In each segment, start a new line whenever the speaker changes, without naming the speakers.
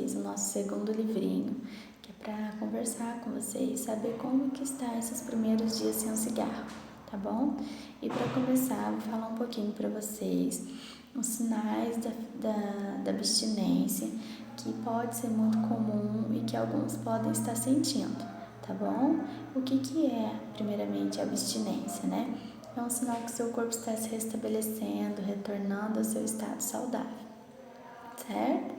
vocês o nosso segundo livrinho, que é para conversar com vocês, saber como que está esses primeiros dias sem o cigarro, tá bom? E para começar, vou falar um pouquinho para vocês os sinais da abstinência, que pode ser muito comum e que alguns podem estar sentindo, tá bom? O que é, primeiramente, a abstinência, né? É um sinal que seu corpo está se restabelecendo, retornando ao seu estado saudável, certo?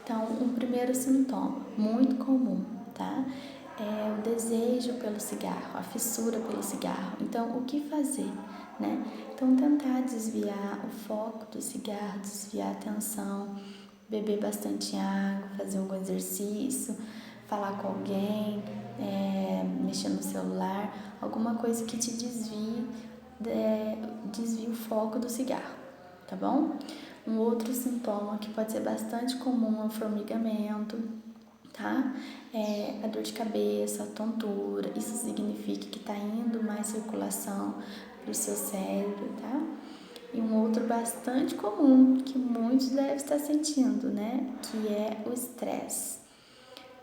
Então, um primeiro sintoma muito comum, tá? É o desejo pelo cigarro, a fissura pelo cigarro. Então, o que fazer, né? Então, tentar desviar o foco do cigarro, desviar a atenção, beber bastante água, fazer algum exercício, falar com alguém, mexer no celular, alguma coisa que te desvie o foco do cigarro, tá bom? Um outro sintoma que pode ser bastante comum é o formigamento, tá? É a dor de cabeça, a tontura, isso significa que está indo mais circulação para o seu cérebro, tá? E um outro bastante comum, que muitos devem estar sentindo, né? Que é o estresse,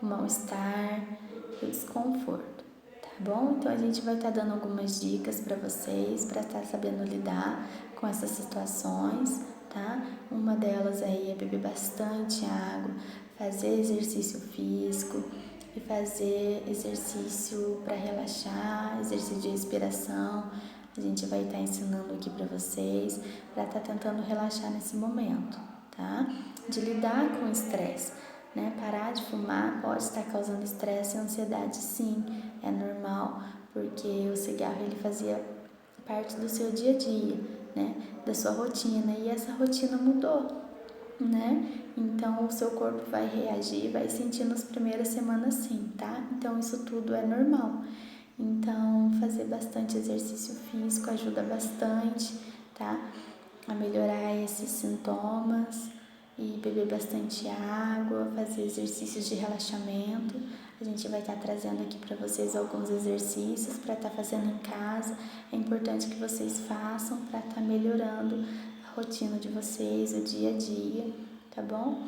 o mal-estar e o desconforto, tá bom? Então a gente vai estar dando algumas dicas para vocês, para estar sabendo lidar com essas situações, tá? Uma delas aí é beber bastante água, fazer exercício físico e fazer exercício para relaxar, exercício de respiração. A gente vai estar ensinando aqui para vocês, para estar tentando relaxar nesse momento, tá? De lidar com o estresse, né? Parar de fumar pode estar causando estresse e ansiedade, sim, é normal, porque o cigarro ele fazia parte do seu dia a dia, né? Da sua rotina, e essa rotina mudou, né? Então o seu corpo vai reagir, vai sentir nas primeiras semanas sim, tá? Então isso tudo é normal. Então fazer bastante exercício físico ajuda bastante, tá? A melhorar esses sintomas e beber bastante água, fazer exercícios de relaxamento. A gente vai estar trazendo aqui para vocês alguns exercícios para estar fazendo em casa. É importante que vocês façam para estar melhorando a rotina de vocês, o dia a dia, tá bom?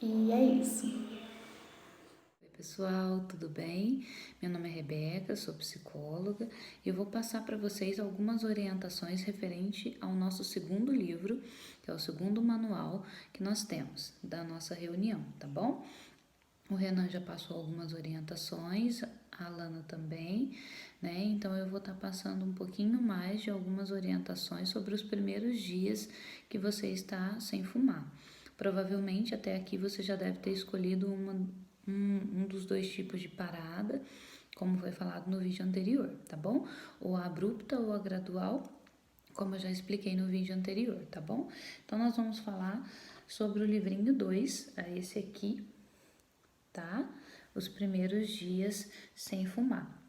E é isso.
Oi pessoal, tudo bem? Meu nome é Rebeca, sou psicóloga e eu vou passar para vocês algumas orientações referente ao nosso segundo livro, que é o segundo manual que nós temos da nossa reunião, tá bom? O Renan já passou algumas orientações, a Alana também, né? Então eu vou estar passando um pouquinho mais de algumas orientações sobre os primeiros dias que você está sem fumar. Provavelmente até aqui você já deve ter escolhido um dos dois tipos de parada, como foi falado no vídeo anterior, tá bom? Ou a abrupta ou a gradual, como eu já expliquei no vídeo anterior, tá bom? Então nós vamos falar sobre o livrinho 2, esse aqui, tá? Os primeiros dias sem fumar.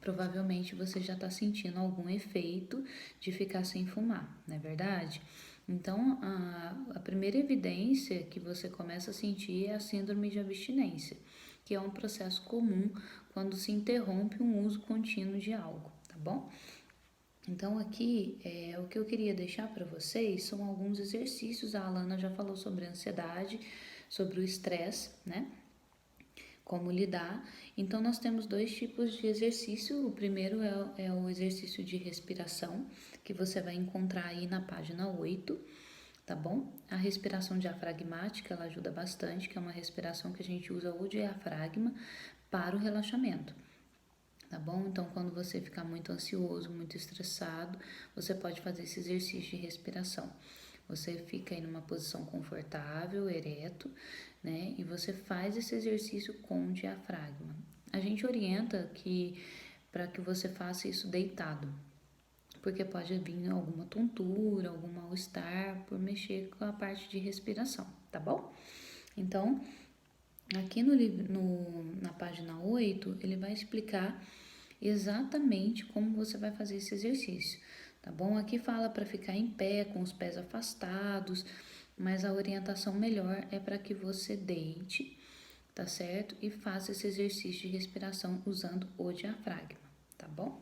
Provavelmente você já está sentindo algum efeito de ficar sem fumar, não é verdade? Então, a primeira evidência que você começa a sentir é a síndrome de abstinência, que é um processo comum quando se interrompe um uso contínuo de algo, tá bom? Então, aqui, o que eu queria deixar para vocês são alguns exercícios. A Alana já falou sobre a ansiedade, sobre o estresse, né? Como lidar. Então, nós temos dois tipos de exercício. O primeiro é o exercício de respiração, que você vai encontrar aí na página 8, tá bom? A respiração diafragmática, ela ajuda bastante, que é uma respiração que a gente usa o diafragma para o relaxamento. Tá bom? Então, quando você ficar muito ansioso, muito estressado, você pode fazer esse exercício de respiração. Você fica aí numa posição confortável, ereto, né? E você faz esse exercício com o diafragma. A gente orienta que para que você faça isso deitado, porque pode vir alguma tontura, algum mal-estar por mexer com a parte de respiração, tá bom? Então, aqui na página 8, ele vai explicar exatamente como você vai fazer esse exercício, tá bom? Aqui fala para ficar em pé, com os pés afastados, mas a orientação melhor é para que você deite, tá certo? E faça esse exercício de respiração usando o diafragma, tá bom?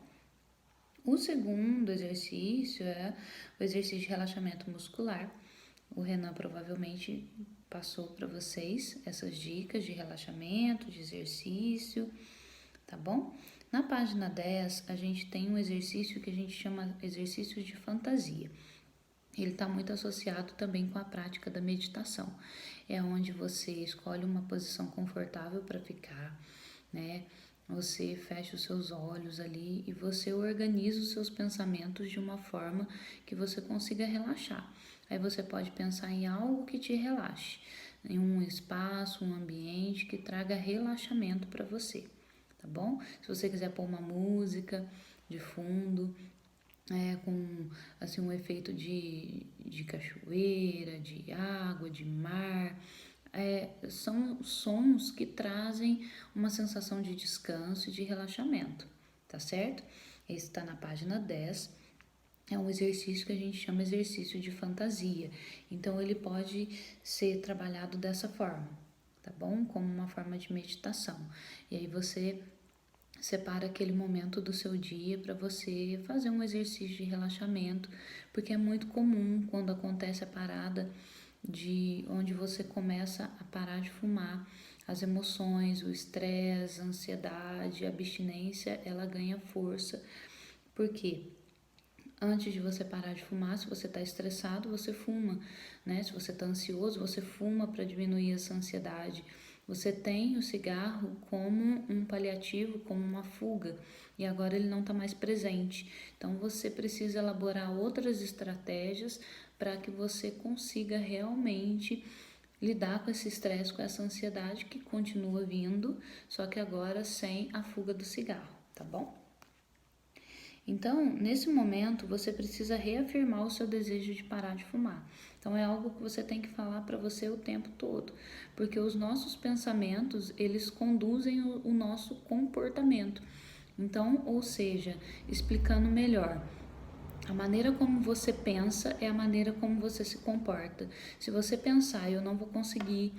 O segundo exercício é o exercício de relaxamento muscular. O Renan provavelmente passou para vocês essas dicas de relaxamento, de exercício, tá bom? Na página 10, a gente tem um exercício que a gente chama exercício de fantasia. Ele está muito associado também com a prática da meditação. É onde você escolhe uma posição confortável para ficar, né? Você fecha os seus olhos ali e você organiza os seus pensamentos de uma forma que você consiga relaxar. Aí você pode pensar em algo que te relaxe, em um espaço, um ambiente que traga relaxamento para você, tá bom? Se você quiser pôr uma música de fundo, com assim um efeito de cachoeira, de água, de mar, são sons que trazem uma sensação de descanso e de relaxamento, tá certo? Esse está na página 10. É um exercício que a gente chama exercício de fantasia. Então, ele pode ser trabalhado dessa forma, tá bom? Como uma forma de meditação. E aí você separa aquele momento do seu dia para você fazer um exercício de relaxamento, porque é muito comum quando acontece a parada de onde você começa a parar de fumar, as emoções, o estresse, a ansiedade, a abstinência, ela ganha força. Por quê? Antes de você parar de fumar, se você está estressado, você fuma, né? Se você está ansioso, você fuma para diminuir essa ansiedade. Você tem o cigarro como um paliativo, como uma fuga, e agora ele não está mais presente. Então você precisa elaborar outras estratégias para que você consiga realmente lidar com esse estresse, com essa ansiedade que continua vindo, só que agora sem a fuga do cigarro, tá bom? Então, nesse momento, você precisa reafirmar o seu desejo de parar de fumar. Então, é algo que você tem que falar para você o tempo todo, porque os nossos pensamentos, eles conduzem o nosso comportamento. Então, ou seja, explicando melhor, a maneira como você pensa é a maneira como você se comporta. Se você pensar, eu não vou conseguir,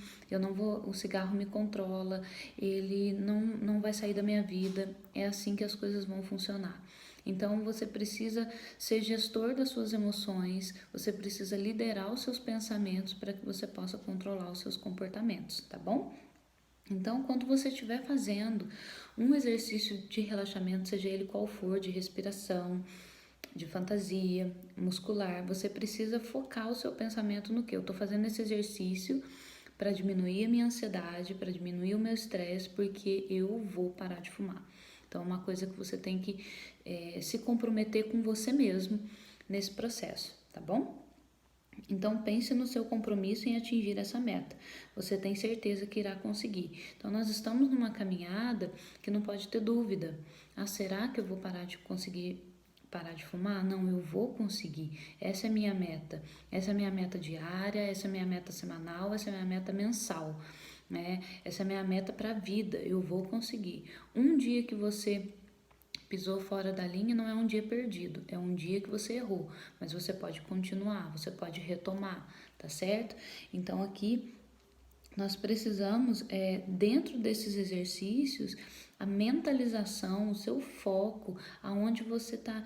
o cigarro me controla, ele não vai sair da minha vida, é assim que as coisas vão funcionar. Então você precisa ser gestor das suas emoções, você precisa liderar os seus pensamentos para que você possa controlar os seus comportamentos, tá bom? Então, quando você estiver fazendo um exercício de relaxamento, seja ele qual for, de respiração, de fantasia, muscular, você precisa focar o seu pensamento no que? Eu estou fazendo esse exercício para diminuir a minha ansiedade, para diminuir o meu estresse, porque eu vou parar de fumar. Então, é uma coisa que você tem que se comprometer com você mesmo nesse processo, tá bom? Então, pense no seu compromisso em atingir essa meta. Você tem certeza que irá conseguir. Então, nós estamos numa caminhada que não pode ter dúvida. Ah, será que eu vou parar de fumar? Não, eu vou conseguir. Essa é a minha meta. Essa é a minha meta diária, essa é a minha meta semanal, essa é a minha meta mensal, né? Essa é a minha meta para a vida. Eu vou conseguir. Um dia que você pisou fora da linha não é um dia perdido, é um dia que você errou, mas você pode continuar, você pode retomar, tá certo? Então aqui nós precisamos, dentro desses exercícios, a mentalização, o seu foco, aonde você está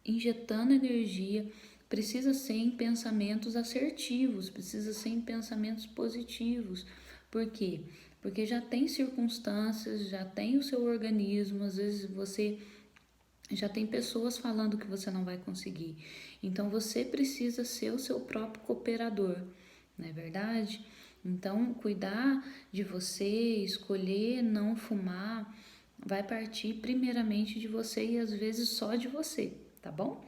injetando energia, precisa ser em pensamentos assertivos, precisa ser em pensamentos positivos. Por quê? Porque já tem circunstâncias, já tem o seu organismo, às vezes você já tem pessoas falando que você não vai conseguir. Então você precisa ser o seu próprio cooperador, não é verdade? Então, cuidar de você, escolher não fumar, vai partir primeiramente de você e às vezes só de você, tá bom?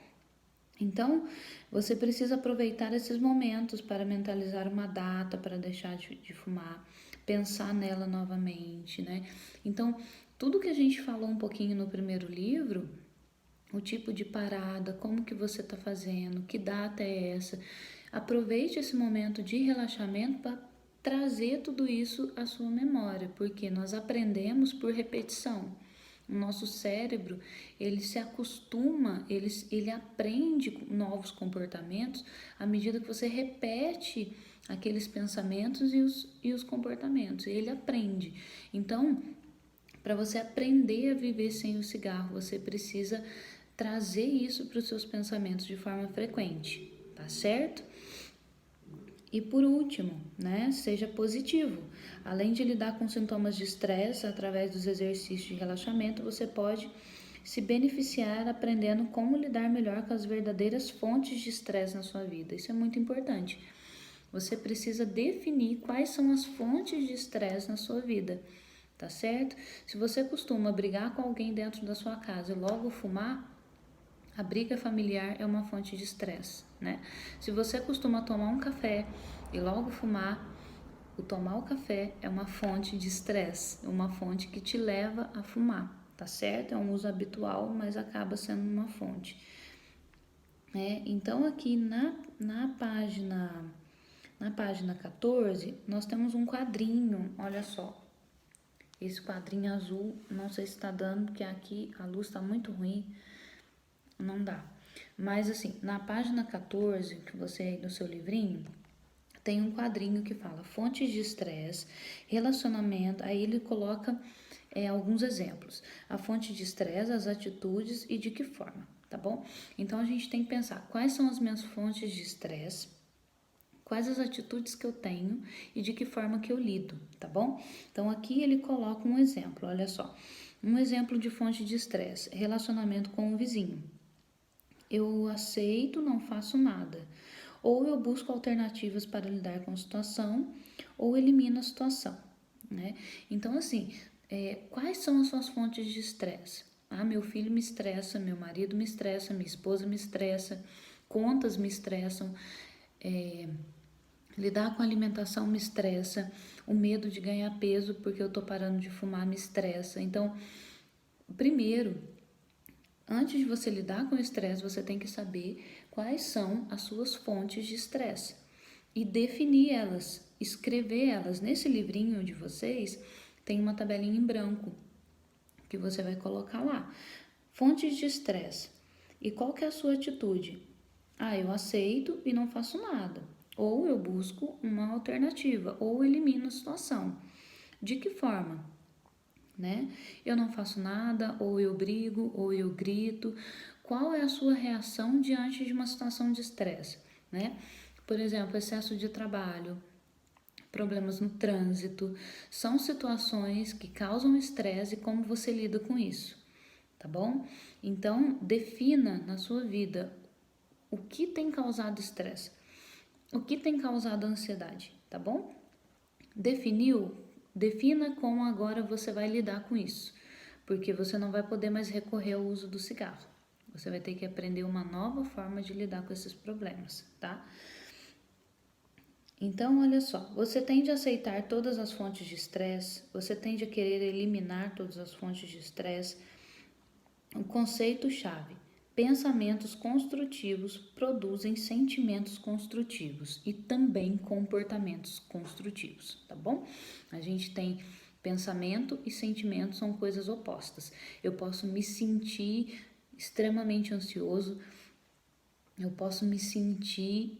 Então, você precisa aproveitar esses momentos para mentalizar uma data para deixar de fumar, pensar nela novamente, né? Então, tudo que a gente falou um pouquinho no primeiro livro, o tipo de parada, como que você está fazendo, que data é essa. Aproveite esse momento de relaxamento para trazer tudo isso à sua memória, porque nós aprendemos por repetição. O nosso cérebro, ele se acostuma, ele aprende novos comportamentos à medida que você repete aqueles pensamentos e os comportamentos. Ele aprende. Então, para você aprender a viver sem o cigarro, você precisa trazer isso para os seus pensamentos de forma frequente, tá certo? E por último, né, seja positivo. Além de lidar com sintomas de estresse através dos exercícios de relaxamento, você pode se beneficiar aprendendo como lidar melhor com as verdadeiras fontes de estresse na sua vida. Isso é muito importante. Você precisa definir quais são as fontes de estresse na sua vida, tá certo? Se você costuma brigar com alguém dentro da sua casa e logo fumar, a briga familiar é uma fonte de estresse, né? Se você costuma tomar um café e logo fumar, o tomar o café é uma fonte de estresse, é uma fonte que te leva a fumar, tá certo? É um uso habitual, mas acaba sendo uma fonte. Então aqui na página 14, nós temos um quadrinho, olha só. Esse quadrinho azul, não sei se está dando, porque aqui a luz está muito ruim, não dá. Mas assim, na página 14, que você aí no seu livrinho, tem um quadrinho que fala fontes de estresse, relacionamento, aí ele coloca alguns exemplos. A fonte de estresse, as atitudes e de que forma, tá bom? Então a gente tem que pensar quais são as minhas fontes de estresse, quais as atitudes que eu tenho e de que forma que eu lido, tá bom? Então aqui ele coloca um exemplo, olha só. Um exemplo de fonte de estresse, relacionamento com o vizinho. Eu aceito, não faço nada. Ou eu busco alternativas para lidar com a situação, ou elimino a situação, né? Então, assim, quais são as suas fontes de estresse? Ah, meu filho me estressa, meu marido me estressa, minha esposa me estressa, contas me estressam, lidar com alimentação me estressa, o medo de ganhar peso porque eu tô parando de fumar me estressa. Então, primeiro, antes de você lidar com o estresse, você tem que saber quais são as suas fontes de estresse e definir elas, escrever elas. Nesse livrinho de vocês tem uma tabelinha em branco que você vai colocar lá. Fontes de estresse. E qual que é a sua atitude? Ah, eu aceito e não faço nada. Ou eu busco uma alternativa, ou elimino a situação. De que forma? Né? Eu não faço nada, ou eu brigo, ou eu grito. Qual é a sua reação diante de uma situação de estresse, né? Por exemplo, excesso de trabalho, problemas no trânsito, são situações que causam estresse e como você lida com isso, tá bom? Então, defina na sua vida o que tem causado estresse, o que tem causado ansiedade, tá bom? Definiu? Defina como agora você vai lidar com isso, porque você não vai poder mais recorrer ao uso do cigarro. Você vai ter que aprender uma nova forma de lidar com esses problemas, tá? Então, olha só, você tende a aceitar todas as fontes de estresse, você tende a querer eliminar todas as fontes de estresse. O conceito-chave: pensamentos construtivos produzem sentimentos construtivos e também comportamentos construtivos, tá bom? A gente tem pensamento e sentimento são coisas opostas. Eu posso me sentir extremamente ansioso, eu posso me sentir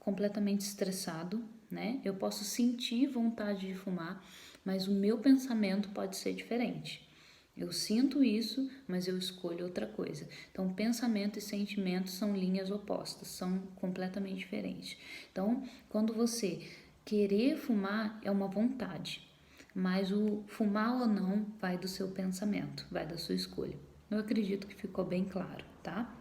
completamente estressado, né? Eu posso sentir vontade de fumar, mas o meu pensamento pode ser diferente. Eu sinto isso, mas eu escolho outra coisa. Então, pensamento e sentimento são linhas opostas, são completamente diferentes. Então, quando você querer fumar é uma vontade, mas o fumar ou não vai do seu pensamento, vai da sua escolha. Eu acredito que ficou bem claro, tá?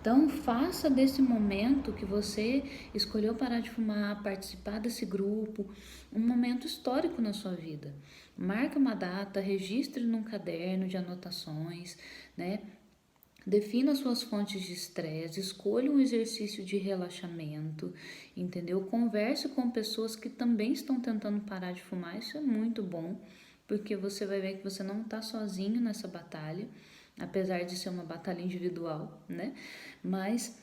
Então, faça desse momento que você escolheu parar de fumar, participar desse grupo, um momento histórico na sua vida. Marque uma data, registre num caderno de anotações, né? Defina suas fontes de estresse, escolha um exercício de relaxamento, entendeu? Converse com pessoas que também estão tentando parar de fumar, isso é muito bom, porque você vai ver que você não está sozinho nessa batalha, apesar de ser uma batalha individual, né? Mas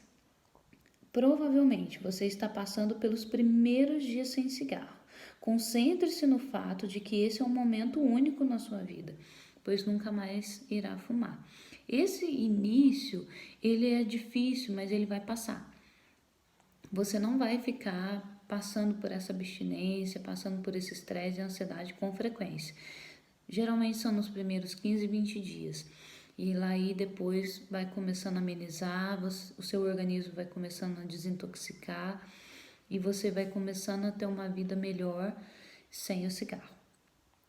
provavelmente você está passando pelos primeiros dias sem cigarro. Concentre-se no fato de que esse é um momento único na sua vida, pois nunca mais irá fumar. Esse início, ele é difícil, mas ele vai passar. Você não vai ficar passando por essa abstinência, passando por esse estresse e ansiedade com frequência. Geralmente são nos primeiros 15, 20 dias. E lá aí depois vai começando a amenizar, o seu organismo vai começando a desintoxicar e você vai começando a ter uma vida melhor sem o cigarro.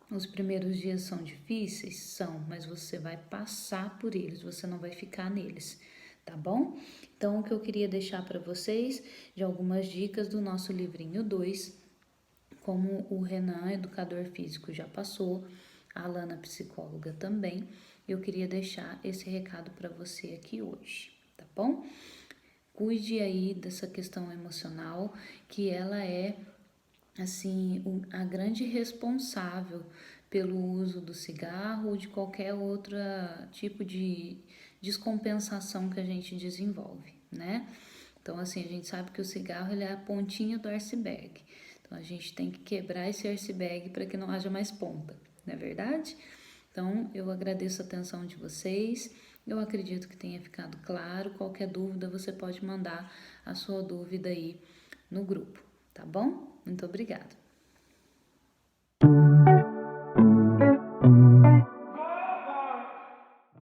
Os primeiros dias são difíceis? São, mas você vai passar por eles, você não vai ficar neles, tá bom? Então, o que eu queria deixar para vocês de algumas dicas do nosso livrinho 2, como o Renan, educador físico, já passou, a Alana, psicóloga, também, eu queria deixar esse recado para você aqui hoje, tá bom? Cuide aí dessa questão emocional, que ela é assim, a grande responsável pelo uso do cigarro ou de qualquer outro tipo de descompensação que a gente desenvolve, né? Então, assim, a gente sabe que o cigarro ele é a pontinha do iceberg. Então, a gente tem que quebrar esse iceberg para que não haja mais ponta, não é verdade? Então, eu agradeço a atenção de vocês. Eu acredito que tenha ficado claro. Qualquer dúvida, você pode mandar a sua dúvida aí no grupo, tá bom? Muito obrigada.